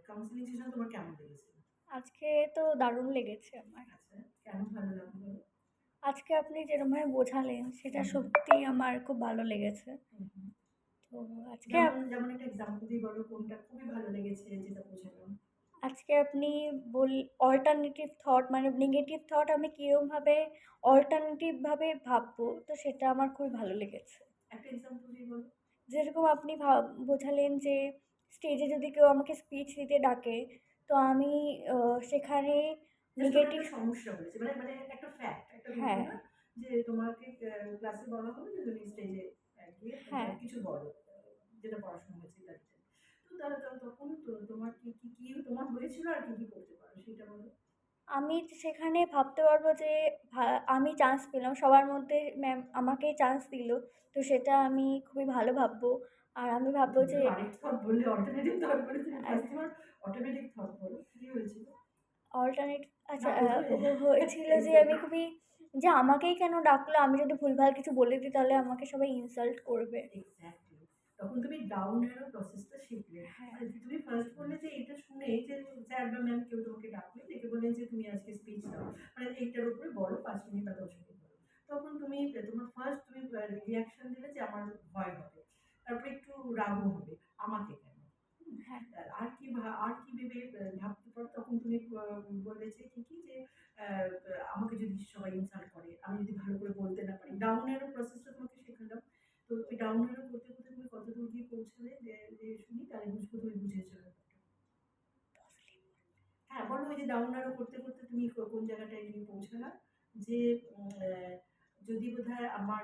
Counselling session তোমার কেমন লেগেছে? আজকে তো দারুণ লেগেছে আমার। আচ্ছা, কেন ভালো লাগলো বলো? আজকে আপনি যেরমভাবে বোঝালেন সেটা হুম, সত্যিই আমার খুব ভালো লেগেছে। হুম, হুম। তো আজকে যেমন যেমন একটা এক্সাম্পল দিয়ে বলো কোনটা খুবই ভালো লেগেছে যেটা বোঝানো। আজকে আপনি অল্টারনেটিভ থট মানে নেগেটিভ থট আমি কীরমভাবে অল্টারনেটিভভাবে ভাববো, তো সেটা আমার খুবই ভালো লেগেছে। একটা এক্সাম্পল দিয়ে বলো। যেরকম আপনি বোঝালেন যে স্টেজে যদি কেউ আমাকে স্পিচ দিতে ডাকে, তো আমি সেখানে জাস্ট তোমার নেগেটিভ। একটা সমস্যা হয়েছে, মানে মানে একটা ফ্যাক্ট, একটা হ্যাঁ, ঘটনা, যে তোমাকে ক্লাসে বলা হলো যে তুমি স্টেজে গিয়ে হ্যাঁ। কিছু বলো, যেটা পড়াশোনা হয়েছে তার জন্য। তো তাহলে তখন তো তোমার কি কি কি তোমার হয়েছিল আর কি কি করতে পারো সেটা বলো। আমি সেখানে ভাবতে পারবো যে আমি চান্স পেলাম, সবার মধ্যে ম্যাম আমাকেই চান্স দিল, তো সেটা আমি খুবই ভালো ভাববো। আর আমি ভাববো তুমি যে তো আরেক থট বললে, অল্টারনেটিভ থট বলে, তুমি আর ফার্স্ট তোমার অটোমেটিক থট বলো কি হয়েছিল। অল্টারনেট না আচ্ছা, প্রথমে হয়েছিল যে আমি এক্স্যাক্টলি খুবই যে আমাকেই কেন ডাকলো, আমি যদি ভুলভাল কিছু বলে দিই তাহলে আমাকে সবাই ইনসাল্ট করবে। এক্স্যাক্টলি তখন তুমি ডাউন অ্যারো প্রসেসটা শিখলে। হ্যাঁ, মানে তুমি ফার্স্ট বললে যে এটা শুনে যে স্যার বা ম্যাম কেউ তোমাকে ডাকলে, ডেকে বললেন যে তুমি আজকে স্পিচ দাও, মানে এইটার উপরে বলো 5 মিনিট বা 10 মিনিট বলো। তখন তুমি তোমার ফার্স্ট তুমি রিয়াকশন দিলে যে আমার ভয় হবে, তারপরে একটু রাগও হবে, আমাকে কেন। হুম, হ্যাঁ, আর কি আর কি ভেবে ভাবতে পারো তখন তুমি বললে যে কি কি যে আমাকে যদি সবাই ইনসাল্ট করে, আমি যদি ভালো করে বলতে না পারি, ডাউন এরও প্রসেসটা তোমাকে শেখালাম। তো ওই ডাউন এরও করতে করতে তুমি কত দূর গিয়ে পৌঁছালে যে যে শুনি, তাহলে বুঝবো তুমি বুঝেছো ব্যাপারটা। হ্যাঁ বলো, ওই যে ডাউন এরও করতে করতে তুমি কোন জায়গাটায় গিয়ে পৌঁছালা, যে যদি বোধহয় আমার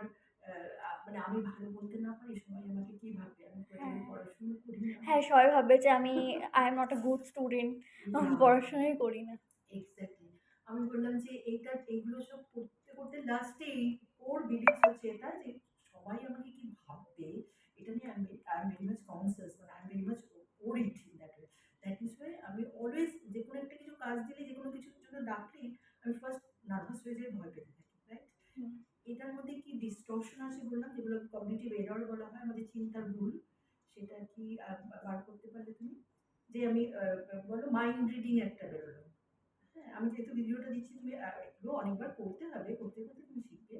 মানে আমি ভালো বলতে না পারি, সবাই আমাকে কি ভাববে, আমি হ্যাঁ, বোধহয় পড়াশোনা করি না। হ্যাঁ, সবাই ভাববে যে আমি I am not a good student, আমি ইয়া, পড়াশোনাই করি না। এক্স্যাক্টলি। আমি বললাম যে এইটা এইগুলো সব করতে করতে লাস্টে এই ওর বিলিফস হচ্ছে এটা যে সবাই আমাকে কি ভাববে, এটা নিয়ে আমি I am very much conscious, মানে I am very much worried in that way. That is why আমি অলওয়েজ যে কোনো একটা কিছু কাজ দিলে, যে কোনো কিছুর জন্য ডাকলেই আমি ফার্স্ট নার্ভাস হয়ে যাই, ভয় পেতে থাকি, রাইট। হুম, এটার মধ্যে কি ডিস্টরশন আছে বললাম, যেগুলো কগনিটিভ এরর বলা হয়, আমাদের চিন্তার ভুল, সেটা কি বার করতে পারলে তুমি, যে আমি বলো মাইন্ড রিডিং একটা বেরোলো। হ্যাঁ, আমি যেহেতু ভিডিওটা দিচ্ছি, তুমি এগুলো অনেকবার করতে হবে, করতে করতে তুমি শিখবে।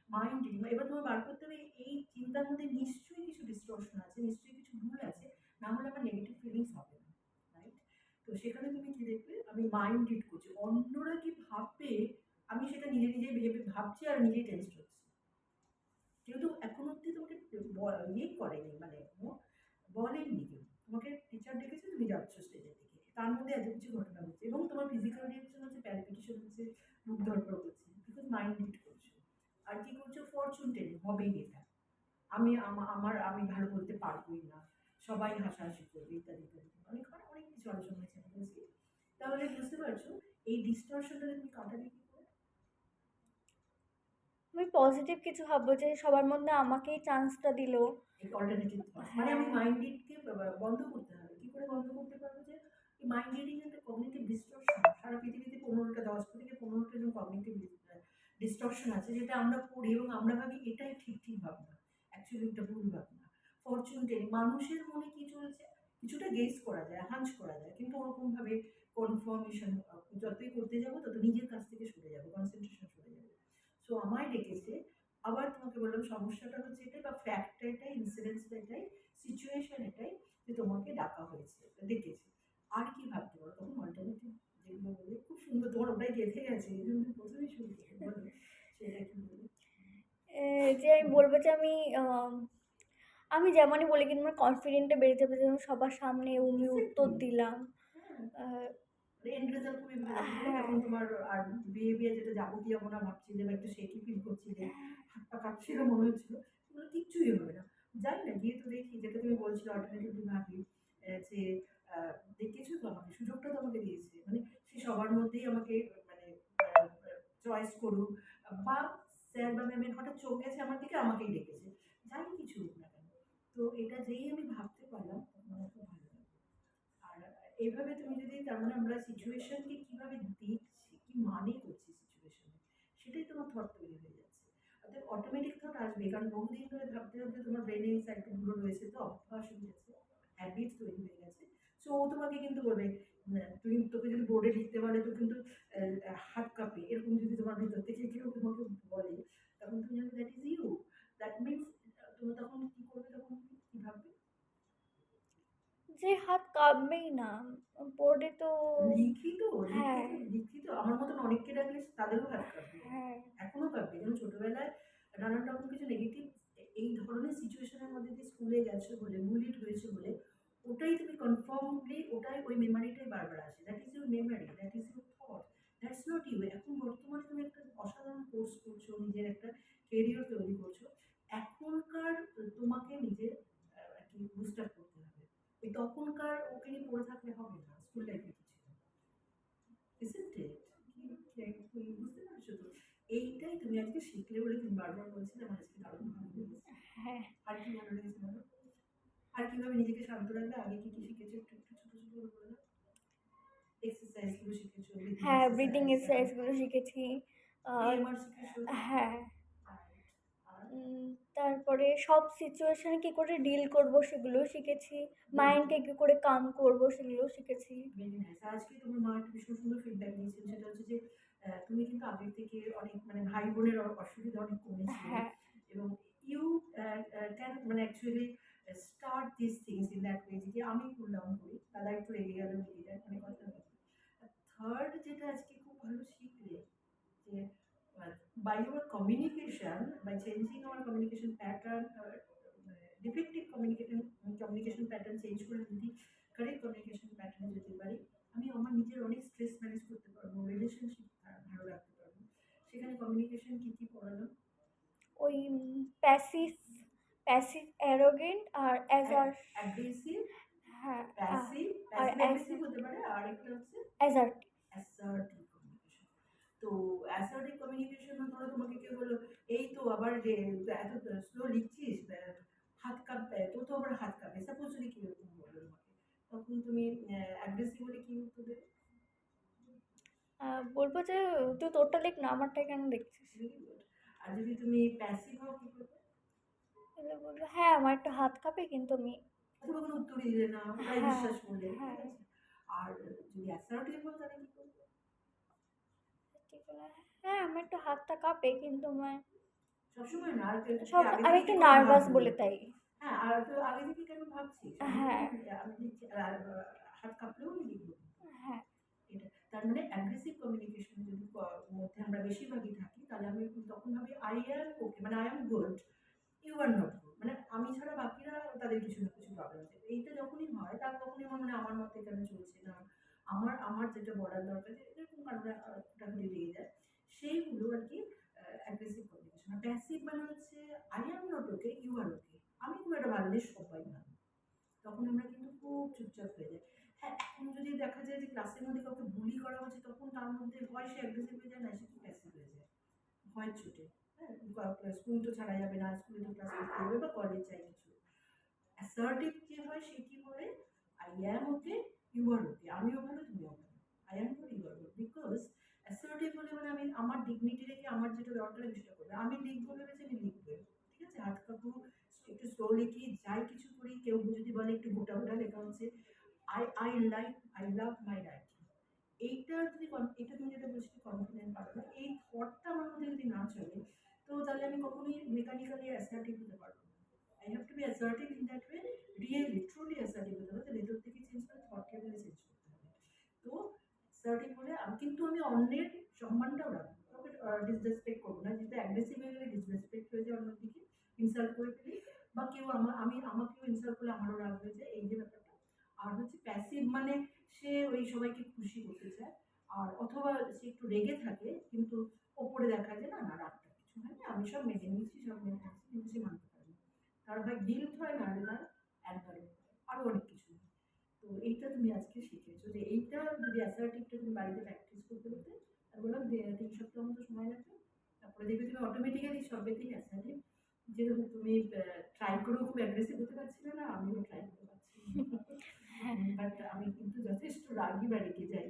মাইন্ড রিডিং এবার তোমার বার করতে হবে, এই চিন্তার মধ্যে নিশ্চয়ই কিছু ডিস্টরশন আছে, নিশ্চয়ই কিছু ভুল আছে, না হলে আমার নেগেটিভ ফিলিংস হবে না, রাইট। তো সেখানে তুমি কি দেখবে, আমি মাইন্ড রিড করছি, অন্যরা কি ভাববে, আমি সেটা নিজে নিজে ভেবে ভাবছি আর নিজেই টেনশন হচ্ছে। কিন্তু এখন অব্দি তোমাকে ইয়ে করেনি, মানে বলেননি কেউ, তোমাকে টিচার ডেকেছে, তুমি যাচ্ছ স্টেজের দিকে, তার মধ্যে এত কিছু ঘটনা হচ্ছে এবং তোমার ফিজিক্যাল রিয়াকশন হচ্ছে, প্যালপিটেশন হচ্ছে, বুক ধড়ফড় করছে, বিকজ মাইন্ড রিড করছো। আর কি করছো, ফরচুন টেলিং, হবেই এটা, আমি আমি ভালো বলতে পারবোই না, সবাই হাসাহাসি করবে, ইত্যাদি ইত্যাদি, অনেক অনেক কিছু আলোচনা হয়েছে আমি বলছি। তাহলে বুঝতে পারছো এই ডিস্টরশনটা তুমি কাটাবে কি করে। আমি পজিটিভ কিছু ভাববো যে সবার মধ্যে আমাকেই চান্সটা দিল। এই অল্টারনেটিভ থটস, মানে আমি হ্যাঁ, মাইন্ড রিডকে বন্ধ করতে হবে। কি করে বন্ধ করতে পারবো, যে এই মাইন্ড রিডিং একটা কগনিটিভ ডিস্টরশন, সারা পৃথিবীতে 15টা 10 থেকে 15টা এরকম কগনিটিভ ডিস্টরশন আছে, যেটা আমরা পড়ি এবং আমরা ভাবি এটাই ঠিক ঠিক ভাবনা, অ্যাকচুয়ালি ওটা ভুল ভাবনা। ফরচুন টেলিং, মানুষের মনে কি চলছে কিছুটা গেস করা যায়, হাঞ্চ করা যায়, কিন্তু ওরকম ভাবে কনফার্মেশন যতই করতে যাবো তত নিজের কাছ থেকে সরে যাবে, কনসেন্ট্রেশন সরে যাবে। সো আমায় ডেকেছে, আবার তোমাকে বললাম সমস্যাটা হচ্ছে এটাই, বা ফ্যাক্টটা এটাই, ইনসিডেন্সটা এটাই, সিচুয়েশন এটাই, যে তোমাকে ডাকা হয়েছে, ডেকেছে। আর কি ভাবতে পারো তখন, অল্টারনেটিভ যেগুলো বলে খুব সুন্দর, তোমার ওটাই গেঁথে গেছে, এই জন্য প্রথমেই শুরু করে বলো, সেটা কি বলে। যে আমি বলবো যে আমি যেমনই বলি কিন্তু আমার কনফিডেন্টটা বেড়ে যাবে, যেমন সবার সামনে উনি উত্তর এক্স্যাক্টলি। দিলাম। হ্যাঁ, আহ, এন্ড রেজাল্ট খুবই ভালো দিলে, হ্যাঁ, তখন তোমার আর বিহেভিয়ার যেটা যাবো কি যাবো না ভাবছিলে, বা একটু শেকি ফিল করছিলে, হাত পা কাঁপছিল মনে হচ্ছিল, সেগুলো কিচ্ছুই হবে না। জানি না, গিয়ে তো দেখি, যেটা তুমি বলছিলে অল্টারনেটিভলি ভাবি, যে দেখেছো তো আমাকে, সুযোগটা তো আমাকে দিয়েছে, মানে সে সবার মধ্যেই আমাকে মানে চয়েস করুক, বা স্যার বা ম্যামের হঠাৎ চোখ গেছে আমার দিকে, আমাকেই ডেকেছে, যাই কিছু হোক না কেন। তো এটা যেই আমি ভাবতে পারলাম, তখন আমার খুব ভালো লাগলো। আর এইভাবে তুমি যদি, তার মানে আমরা সিচুয়েশনকে কিভাবে দেখছি, কি মানে করছি সিচুয়েশনে, সেটাই তোমার থট তৈরি হয়ে যাচ্ছে। অর্থাৎ অটোমেটিক থট আসবে, কারণ বহুদিন ধরে ভাবতে ভাবতে তোমার ব্রেনে এই সাইকেলগুলো রয়েছে, তো অভ্যাস হয়ে গেছে, হ্যাবিট তৈরি হয়ে গেছে। সো ও তোমাকে কিন্তু বলবে, তুমি তোকে যদি বোর্ডে লিখতে বলে তো কিন্তু হাত কাঁপে, এরকম যদি তোমার ভিতর থেকে কেউ তোমাকে বলে, তখন তুমি জানো that is you. That means তুমি তখন কি করবে, তখন কি ভাববে? যে হাত কাঁপবেই না, বোর্ডে তো। লিখিত, হ্যাঁ, লিখিত আমার মতন অনেককে ডাকলে তাদেরও হাত কাঁপবে, হ্যাঁ, এখনো কাঁপবে। যেমন ছোটবেলায় নানান রকম কিছু নেগেটিভ এই ধরনের সিচুয়েশনের মধ্যে দিয়ে স্কুলে গেছো বলে, বুলিড হয়েছে বলে, ওটাই তুমি কনফার্মলি, ওটাই ওই মেমারিটাই বারবার আসে। That is your memory, that is your thought, that's not you. এখন বর্তমানে তুমি একটা অসাধারণ কোর্স করছো, নিজের একটা কেরিয়ার তৈরি করছো, এখনকার তোমাকে নিজের আর কি বুস্ট আপ করতে হবে। ওই তখনকার ওকে নিয়ে পড়ে থাকলে হবে না, স্কুল লাইফে কি ছিল, isn't it? তুমি বুঝতে পারছো তো? এইটাই তুমি আজকে শিখলে বলে তুমি বারবার বলছিলে, আমার আজকে দারুণ ভালো লেগেছে। হ্যাঁ। আর কি ভালো লেগেছে বলো? আর কিভাবে নিজেকে শান্ত রাখবে, আগে কি কি শিখেছো একটু একটু ছোট ছোট করে বলে দাও। এক্সারসাইজ গুলো শিখেছো, ব্রিদিং হ্যাঁ, ব্রিদিং এক্সারসাইজ, এক্সারসাইজগুলো শিখেছি। আর পিএমআর শিখেছো। হ্যাঁ, আর তারপরে সব সিচুয়েশনে কি করে ডিল করব সেগুলোও শিখেছি। very মাইন্ডকে good, কি করে কাম করব সেগুলোও শিখেছি। Very nice. আজকে তোমার মা একটা ভীষণ সুন্দর ফিডব্যাক দিয়েছেন, সেটা হচ্ছে যে তুমি কিন্তু আগের থেকে অনেক মানে ভাই বোনের অসুবিধা অনেক কমেছিল, হ্যাঁ, এবং ইউ ক্যান মানে actually start this things in that way, যে আমি করলাম করি, দাদা একটু রেগে গেল রেগে যায় মানে কথা নেই। থার্ড যেটা আজকে খুব ভালো শিখলে, যে by your communication, by changing our communication pattern, defective communication pattern change করে যদি কারেক্ট কমিউনিকেশন প্যাটার্নে যেতে পারি, আমি আমার নিজের অনেক স্ট্রেস ম্যানেজ করতে পারবো, রিলেশনশিপ ভালো রাখতে পারবো। সেখানে কমিউনিকেশন কি কি পড়ালো? ওই প্যাসিভ প্যাসিভ অ্যারোগেন্ট আর অ্যাজার। অ্যাগ্রেসিভ, হ্যাঁ, প্যাসিভ, আর প্যাসিভ অ্যাগ্রেসিভ হতে পারে, আর একটা হচ্ছে অ্যাজার্ট। Assertive communication. তো অ্যাসার্টিভ কমিউনিকেশন ধরো তোমাকে কেউ বললো, এই তো আবার যে এত স্লো লিখছিস, হাত কাঁপবে, তো তো আবার হাত কাঁপে, সাপোজ যদি কেউ এরকম বললো তোমাকে, তখন তুমি অ্যাগ্রেসিভ হলে কি উত্তর দেবে? বলবো যে তুই তোরটা লিখ না, আমারটা কেন দেখছিস। Very good. আর যদি তুমি প্যাসিভ হও কি করবে? তাহলে বলবো হ্যাঁ আমার একটু হাত কাঁপে কিন্তু আমি। অথবা কোনো উত্তরই দিলে না, ওটাই হ্যাঁ, বিশ্বাস করলে, ঠিক হ্যাঁ, আছে। আর যদি অ্যাসার্টিভ হও তাহলে কি করবে? ঠিক বলে, হ্যাঁ আমার একটু হাতটা কাঁপে কিন্তু আমার সবসময় না, আর সব আগে আমি থেকে একটু কি করে নার্ভাস ভাবলি? বলে তাই। হ্যাঁ, আর তো আগে থেকে কেন ভাবছিস? আমি হ্যাঁ, আমি লিখছি, হাত কাঁপলেও আমি লিখবো। হ্যাঁ, এটা তার মানে অ্যাগ্রেসিভ কমিউনিকেশন যদি মধ্যে আমরা বেশিরভাগই থাকি, তাহলে আমি তখন ভাবি আই অ্যাম ওকে, মানে I am good, you are not good, মানে আমি ছাড়া বাকিরা তাদের কিছু না কিছু প্রবলেম আছে। এইটা যখনই হয় তার তখনই আমার মনে হয় আমার মতে কেন চলছে না, আমার আমার যেটা বলার দরকার, যে এরকম কারণে ওটা লেগে যায়, সেইগুলো আর কি অ্যাগ্রেসিভ কমিউনিকেশন। আর প্যাসিভ মানে হচ্ছে I am not okay, you are okay, আমি খুব একটা ভালো নেই, সবাই ভালো, তখন আমরা কিন্তু খুব চুপচাপ হয়ে যাই। হ্যাঁ, এখন যদি দেখা যায় যে ক্লাসের মধ্যে কাউকে বুলি করা হচ্ছে, তখন তার মধ্যে হয় সে অ্যাগ্রেসিভ হয়ে যায়, না সে প্যাসিভ হয়ে যায়, হয় ছুটে। হ্যাঁ, স্কুল তো ছাড়া যাবে না, স্কুলে তো ক্লাস করতে হবে, বা কলেজ চাই কিছু। অ্যাসার্টিভ যে হয় সে কি বলে, I am okay, you are ওকে, আমিও ভালো তুমিও ভালো, I am good, you are good. Because assertive হলে মানে আমি আমার ডিগনিটি রেখে আমার যেটা দরকার আমি সেটা করবো, আমি লিখবো ভেবেছি আমি লিখবো, ঠিক আছে, হাত কাপড় একটু স্লো লিখি, যাই কিছু করি, কেউ যদি বলে একটু গোটা গোটা লেখা হচ্ছে, আই লাভ মাই রাইটিং। এইটা যদি এটা তুমি যেটা বলছি কনফিডেন্ট পারো না, এই থটটা আমার মধ্যে যদি না চলে, তো তাহলে আমি কখনোই মেকানিক্যালি অ্যাসার্টিভ হতে পারবো না। I have to B assertive in that way, really truly assertive হতে হবে, ভেতর থেকে চেঞ্জ করে থট লেভেলে চেঞ্জ করতে হবে। তো অ্যাসার্টিভ হলে আমি কিন্তু আমি অন্যের সম্মানটাও রাখবো, কাউকে ডিসরেসপেক্ট করবো না, যেটা অ্যাগ্রেসিভ হয়ে গেলে ডিসরেসপেক্ট হয়ে যায়, অন্যদিকে ইনসাল্ট করে ফেলি, বা কেউ আমাকেও ইনসাল্ট করলে আমারও রাগ হয়ে যায়, এই যে ব্যাপারটা। আর হচ্ছে প্যাসিভ মানে সে ওই সবাইকে খুশি করতে চায়, আর অথবা সে একটু রেগে থাকে কিন্তু ওপরে দেখা যায় না, না রাগটা কিছু হয় না, আমি সব মেনে নিচ্ছি, সব মেনে নিচ্ছি, কিন্তু সে মানতে পারে না, তার হয় গিল্ট হয়, না হলে তার অ্যাঙ্গার, আরও অনেক কিছু। তো এইটা তুমি আজকে শিখেছো, যে এইটা যদি অ্যাসার্টিভটা তুমি বাড়িতে প্র্যাকটিস করতে করতে, আর বললাম 3 সপ্তাহ মতো সময় লাগবে, তারপরে দেখবে তুমি অটোমেটিক্যালি সবেতেই অ্যাসার্টিভ। যেরকম তুমি ট্রাই করেও খুব অ্যাগ্রেসিভ হতে পারছিলে না, আমিও ট্রাই করতে পারছি, হ্যাঁ, বাট আমি কিন্তু যথেষ্ট রাগী বা রেগে যাই,